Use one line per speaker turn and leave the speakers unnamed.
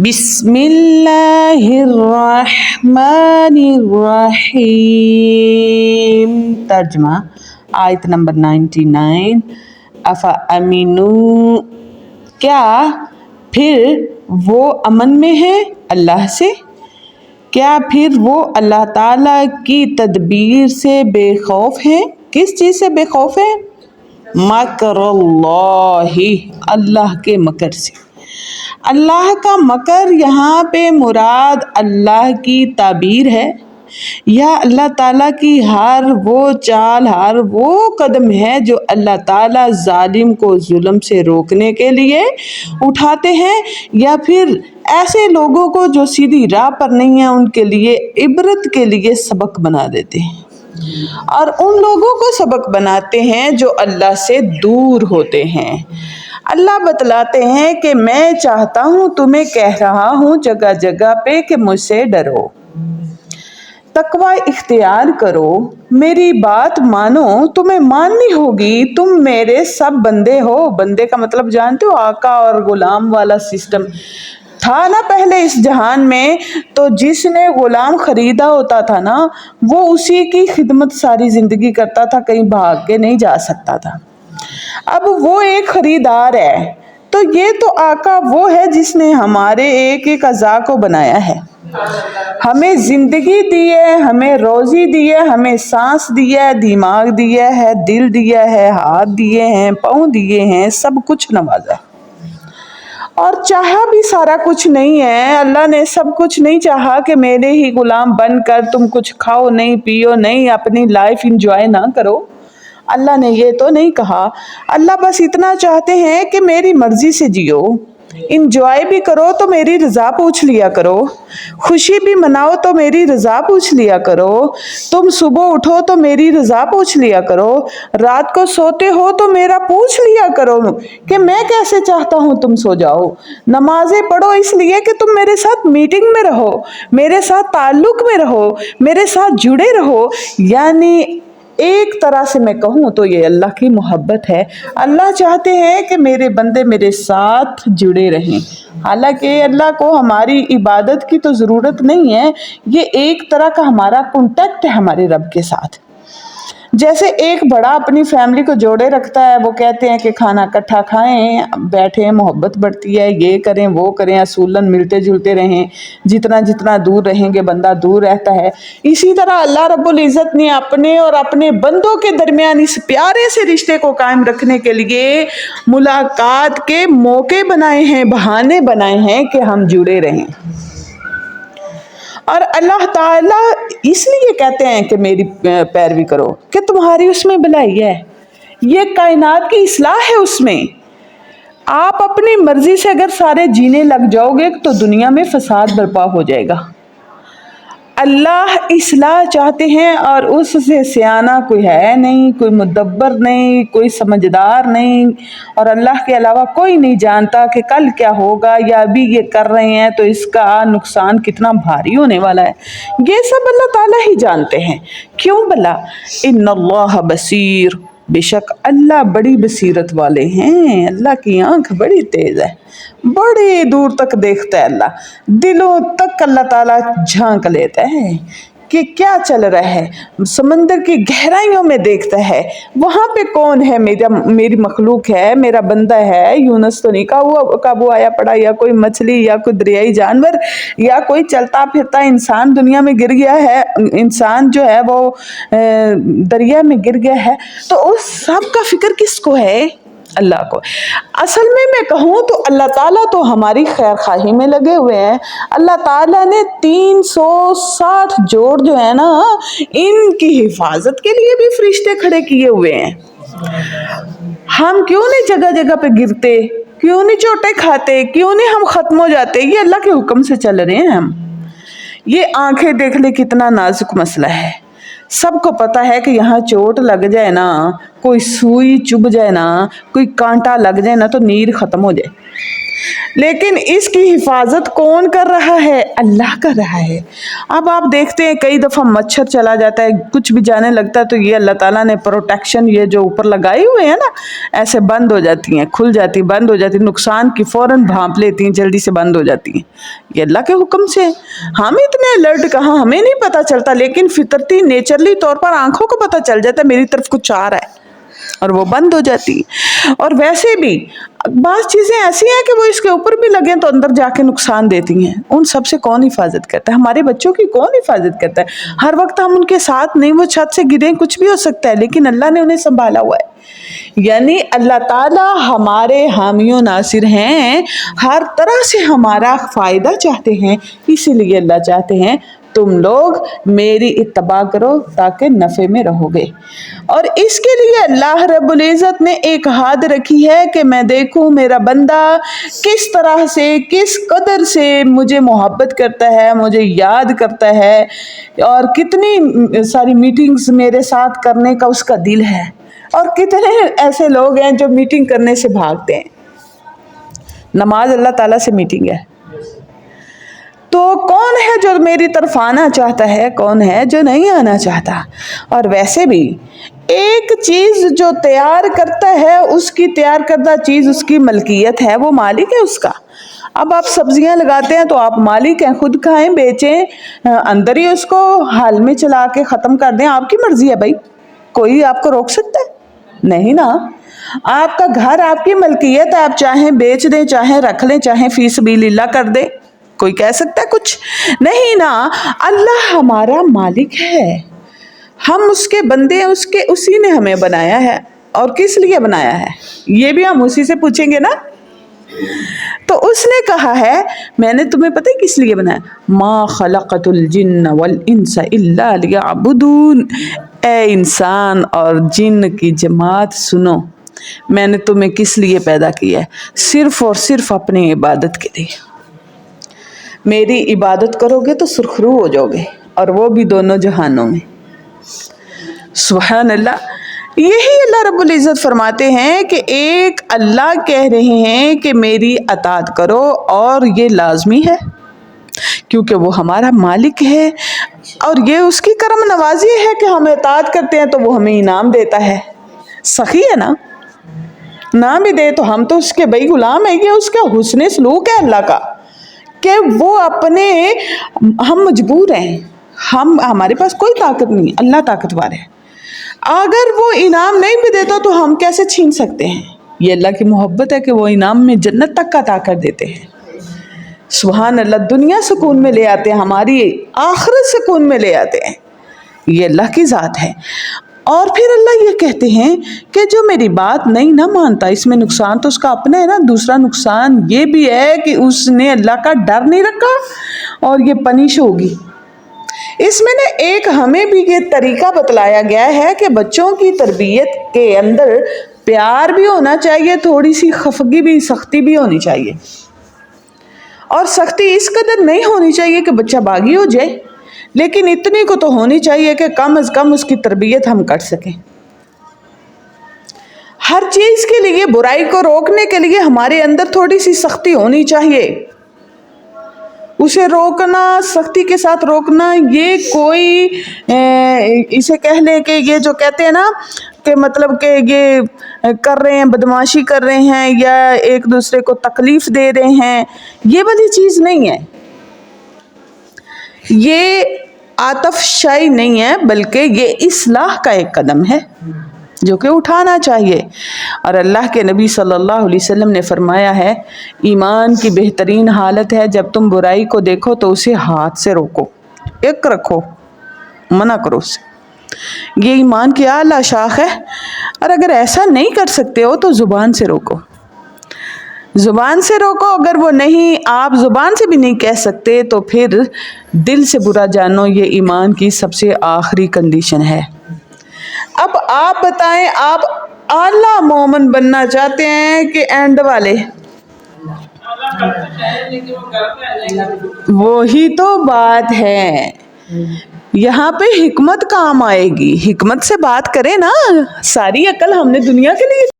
بسم اللہ الرحمن الرحیم۔ ترجمہ آیت نمبر 99۔ افامنو، کیا پھر وہ امن میں ہے اللہ سے؟ کیا پھر وہ اللہ تعالیٰ کی تدبیر سے بے خوف ہیں؟ کس چیز سے بے خوف ہیں؟ مکر اللہ، اللہ کے مکر سے۔ اللہ کا مکر یہاں پہ مراد اللہ کی تعبیر ہے، یا اللہ تعالیٰ کی ہر وہ چال، ہر وہ قدم ہے جو اللہ تعالیٰ ظالم کو ظلم سے روکنے کے لیے اٹھاتے ہیں، یا پھر ایسے لوگوں کو جو سیدھی راہ پر نہیں ہیں ان کے لیے عبرت کے لیے سبق بنا دیتے ہیں، اور ان لوگوں کو سبق بناتے ہیں جو اللہ سے دور ہوتے ہیں۔ اللہ بتلاتے ہیں کہ میں چاہتا ہوں، تمہیں کہہ رہا ہوں جگہ جگہ پہ کہ مجھ سے ڈرو، تقوی اختیار کرو، میری بات مانو، تمہیں ماننی ہوگی، تم میرے سب بندے ہو۔ بندے کا مطلب جانتے ہو؟ آقا اور غلام والا سسٹم تھا نا پہلے اس جہان میں، تو جس نے غلام خریدا ہوتا تھا نا، وہ اسی کی خدمت ساری زندگی کرتا تھا، کہیں بھاگ کے نہیں جا سکتا تھا۔ اب وہ ایک خریدار ہے، تو یہ تو آقا وہ ہے جس نے ہمارے ایک ایک اعضاء کو بنایا ہے، ہمیں زندگی دی ہے، ہمیں روزی دی ہے، ہمیں سانس دی ہے، دماغ دیا ہے، دل دیا ہے، ہاتھ دیے ہیں، پاؤں دیے ہیں، سب کچھ نوازا، اور چاہا بھی سارا کچھ نہیں ہے۔ اللہ نے سب کچھ نہیں چاہا کہ میرے ہی غلام بن کر تم کچھ کھاؤ نہیں، پیو نہیں، اپنی لائف انجوائے نہ کرو۔ اللہ نے یہ تو نہیں کہا۔ اللہ بس اتنا چاہتے ہیں کہ میری مرضی سے جیو، انجوائے بھی کرو تو میری رضا پوچھ لیا کرو، خوشی بھی مناؤ تو میری رضا پوچھ لیا کرو، تم صبح اٹھو تو میری رضا پوچھ لیا کرو، رات کو سوتے ہو تو میرا پوچھ لیا کرو کہ میں کیسے چاہتا ہوں تم سو جاؤ۔ نمازیں پڑھو اس لیے کہ تم میرے ساتھ میٹنگ میں رہو، میرے ساتھ تعلق میں رہو، میرے ساتھ جڑے رہو۔ یعنی ایک طرح سے میں کہوں تو یہ اللہ کی محبت ہے۔ اللہ چاہتے ہیں کہ میرے بندے میرے ساتھ جڑے رہیں، حالانکہ اللہ کو ہماری عبادت کی تو ضرورت نہیں ہے، یہ ایک طرح کا ہمارا کانٹیکٹ ہے ہمارے رب کے ساتھ۔ جیسے ایک بڑا اپنی فیملی کو جوڑے رکھتا ہے، وہ کہتے ہیں کہ کھانا اکٹھا کھائیں، بیٹھیں، محبت بڑھتی ہے، یہ کریں وہ کریں، اصولاً ملتے جلتے رہیں، جتنا جتنا دور رہیں گے بندہ دور رہتا ہے۔ اسی طرح اللہ رب العزت نے اپنے اور اپنے بندوں کے درمیان اس پیارے سے رشتے کو قائم رکھنے کے لیے ملاقات کے موقع بنائے ہیں، بہانے بنائے ہیں کہ ہم جڑے رہیں۔ اور اللہ تعالیٰ اس لیے کہتے ہیں کہ میری پیروی کرو کہ تمہاری اس میں بھلائی ہے، یہ کائنات کی اصلاح ہے اس میں۔ آپ اپنی مرضی سے اگر سارے جینے لگ جاؤ گے تو دنیا میں فساد برپا ہو جائے گا۔ اللہ اصلاح چاہتے ہیں، اور اس سے سیانہ کوئی ہے نہیں، کوئی مدبر نہیں، کوئی سمجھدار نہیں، اور اللہ کے علاوہ کوئی نہیں جانتا کہ کل کیا ہوگا، یا ابھی یہ کر رہے ہیں تو اس کا نقصان کتنا بھاری ہونے والا ہے۔ یہ سب اللہ تعالیٰ ہی جانتے ہیں۔ کیوں بھلا؟ ان اللہ بصیر، بے شک اللہ بڑی بصیرت والے ہیں، اللہ کی آنکھ بڑی تیز ہے، بڑی دور تک دیکھتا ہے اللہ، دلوں تک اللہ تعالیٰ جھانک لیتا ہے کہ کیا چل رہا ہے، سمندر کی گہرائیوں میں دیکھتا ہے، وہاں پہ کون ہے، میری مخلوق ہے، میرا بندہ ہے، یونس تو نہیں قابو آیا پڑا، یا کوئی مچھلی، یا کوئی دریائی جانور، یا کوئی چلتا پھرتا انسان دنیا میں گر گیا ہے، انسان جو ہے وہ دریا میں گر گیا ہے، تو اس سب کا فکر کس کو ہے؟ اللہ کو۔ اصل میں کہوں تو اللہ تعالیٰ تو ہماری خیر خواہی میں لگے ہوئے ہیں۔ اللہ تعالیٰ نے 360 جوڑ جو ہے نا، ان کی حفاظت کے لیے بھی فرشتے کھڑے کیے ہوئے ہیں۔ ہم کیوں نہیں جگہ جگہ پہ گرتے، کیوں نہیں چوٹیں کھاتے، کیوں نہیں ہم ختم ہو جاتے؟ یہ اللہ کے حکم سے چل رہے ہیں ہم۔ یہ آنکھیں دیکھ لے کتنا نازک مسئلہ ہے، سب کو پتا ہے کہ یہاں چوٹ لگ جائے نا، کوئی سوئی چبھ جائے نا، کوئی کانٹا لگ جائے نا تو نیند ختم ہو جائے۔ لیکن اس کی حفاظت کون کر رہا ہے؟ اللہ کر رہا ہے۔ اب آپ دیکھتے ہیں کئی دفعہ مچھر چلا جاتا ہے، کچھ بھی جانے لگتا ہے تو یہ اللہ تعالیٰ نے پروٹیکشن یہ جو اوپر لگائے ہوئے ہیں نا، ایسے بند ہو جاتی ہیں، کھل جاتی، بند ہو جاتی، نقصان کی فوراً بھانپ لیتی ہیں، جلدی سے بند ہو جاتی ہیں۔ یہ اللہ کے حکم سے۔ ہم اتنے الرٹ کہاں، ہمیں نہیں پتہ چلتا، لیکن فطرتی نیچرلی طور پر آنکھوں کو پتہ چل جاتا ہے میری طرف کچھ آ رہا ہے، اور وہ بند ہو جاتی۔ اور ویسے بھی بعض چیزیں ایسی ہیں کہ وہ اس کے اوپر بھی لگیں تو اندر جا کے نقصان دیتی ہیں، ان سب سے کون حفاظت کرتا ہے؟ ہمارے بچوں کی کون حفاظت کرتا ہے؟ ہر وقت ہم ان کے ساتھ نہیں، وہ چھت سے گریں، کچھ بھی ہو سکتا ہے، لیکن اللہ نے انہیں سنبھالا ہوا ہے۔ یعنی اللہ تعالیٰ ہمارے حامی و ناصر ہیں، ہر طرح سے ہمارا فائدہ چاہتے ہیں، اسی لیے اللہ چاہتے ہیں تم لوگ میری اتباع کرو تاکہ نفع میں رہو گے۔ اور اس کے لیے اللہ رب العزت نے ایک حد رکھی ہے کہ میں دیکھوں میرا بندہ کس طرح سے، کس قدر سے مجھے محبت کرتا ہے، مجھے یاد کرتا ہے، اور کتنی ساری میٹنگز میرے ساتھ کرنے کا اس کا دل ہے، اور کتنے ایسے لوگ ہیں جو میٹنگ کرنے سے بھاگتے ہیں۔ نماز اللہ تعالیٰ سے میٹنگ ہے، تو کون ہے جو میری طرف آنا چاہتا ہے، کون ہے جو نہیں آنا چاہتا؟ اور ویسے بھی ایک چیز جو تیار کرتا ہے، اس کی تیار کردہ چیز اس کی ملکیت ہے، وہ مالک ہے اس کا۔ اب آپ سبزیاں لگاتے ہیں تو آپ مالک ہیں، خود کھائیں، بیچیں، اندر ہی اس کو حال میں چلا کے ختم کر دیں، آپ کی مرضی ہے بھائی، کوئی آپ کو روک سکتا ہے؟ نہیں نا۔ آپ کا گھر آپ کی ملکیت ہے، آپ چاہیں بیچ دیں، چاہیں رکھ لیں، چاہیں فی سبیل اللہ کر دیں، کوئی کہہ سکتا ہے کچھ؟ نہیں نا۔ اللہ ہمارا مالک ہے، ہم اس کے بندے ہیں، اسی نے ہمیں بنایا ہے، اور کس لیے بنایا ہے یہ بھی ہم اسی سے پوچھیں گے نا۔ تو اس نے کہا ہے میں نے تمہیں پتہ کس لیے بنایا؟ ما خلقت الجن والانس الا لیعبدون۔ اے انسان اور جن کی جماعت سنو، میں نے تمہیں کس لیے پیدا کیا ہے؟ صرف اور صرف اپنی عبادت کے لیے۔ میری عبادت کرو گے تو سرخرو ہو جاؤ گے، اور وہ بھی دونوں جہانوں میں۔ سبحان اللہ۔ یہی اللہ رب العزت فرماتے ہیں کہ ایک اللہ کہہ رہے ہیں کہ میری اطاعت کرو، اور یہ لازمی ہے کیونکہ وہ ہمارا مالک ہے، اور یہ اس کی کرم نوازی ہے کہ ہم اطاعت کرتے ہیں تو وہ ہمیں انعام دیتا ہے۔ سخی ہے نا، نہ بھی دے تو ہم تو اس کے بھائی غلام ہیں، یہ اس کا حسن سلوک ہے اللہ کا کہ وہ اپنے، ہم مجبور ہیں، ہمارے پاس کوئی طاقت نہیں، اللہ طاقتور ہے، اگر وہ انعام نہیں بھی دیتا تو ہم کیسے چھین سکتے ہیں؟ یہ اللہ کی محبت ہے کہ وہ انعام میں جنت تک کا عطا کر دیتے ہیں۔ سبحان اللہ۔ دنیا سکون میں لے آتے ہیں، ہماری آخرت سکون میں لے آتے ہیں، یہ اللہ کی ذات ہے۔ اور پھر اللہ یہ کہتے ہیں کہ جو میری بات نہیں نہ مانتا، اس میں نقصان تو اس کا اپنا ہے نا، دوسرا نقصان یہ بھی ہے کہ اس نے اللہ کا ڈر نہیں رکھا، اور یہ پنش ہوگی۔ اس میں نے ایک ہمیں بھی یہ طریقہ بتلایا گیا ہے کہ بچوں کی تربیت کے اندر پیار بھی ہونا چاہیے، تھوڑی سی خفگی بھی، سختی بھی ہونی چاہیے، اور سختی اس قدر نہیں ہونی چاہیے کہ بچہ باغی ہو جائے، لیکن اتنی کو تو ہونی چاہیے کہ کم از کم اس کی تربیت ہم کر سکیں۔ ہر چیز کے لیے، برائی کو روکنے کے لیے ہمارے اندر تھوڑی سی سختی ہونی چاہیے، اسے روکنا، سختی کے ساتھ روکنا، یہ کوئی اسے کہہ لیں کہ یہ جو کہتے ہیں نا کہ مطلب کہ یہ کر رہے ہیں، بدمعاشی کر رہے ہیں، یا ایک دوسرے کو تکلیف دے رہے ہیں، یہ والی چیز نہیں ہے، یہ عاطف شائی نہیں ہے، بلکہ یہ اصلاح کا ایک قدم ہے جو کہ اٹھانا چاہیے۔ اور اللہ کے نبی صلی اللہ علیہ وسلم نے فرمایا ہے ایمان کی بہترین حالت ہے جب تم برائی کو دیکھو تو اسے ہاتھ سے روکو، ایک رکھو، منع کرو اسے، یہ ایمان کی اعلیٰ شاخ ہے۔ اور اگر ایسا نہیں کر سکتے ہو تو زبان سے روکو، زبان سے روکو، اگر وہ نہیں، آپ زبان سے بھی نہیں کہہ سکتے تو پھر دل سے برا جانو، یہ ایمان کی سب سے آخری کنڈیشن ہے۔ اب آپ بتائیں، آپ اعلیٰ مومن بننا چاہتے ہیں کہ اینڈ والے؟ وہی تو بات ہے، یہاں پہ حکمت کام آئے گی، حکمت سے بات کریں نا، ساری عقل ہم نے دنیا کے لیے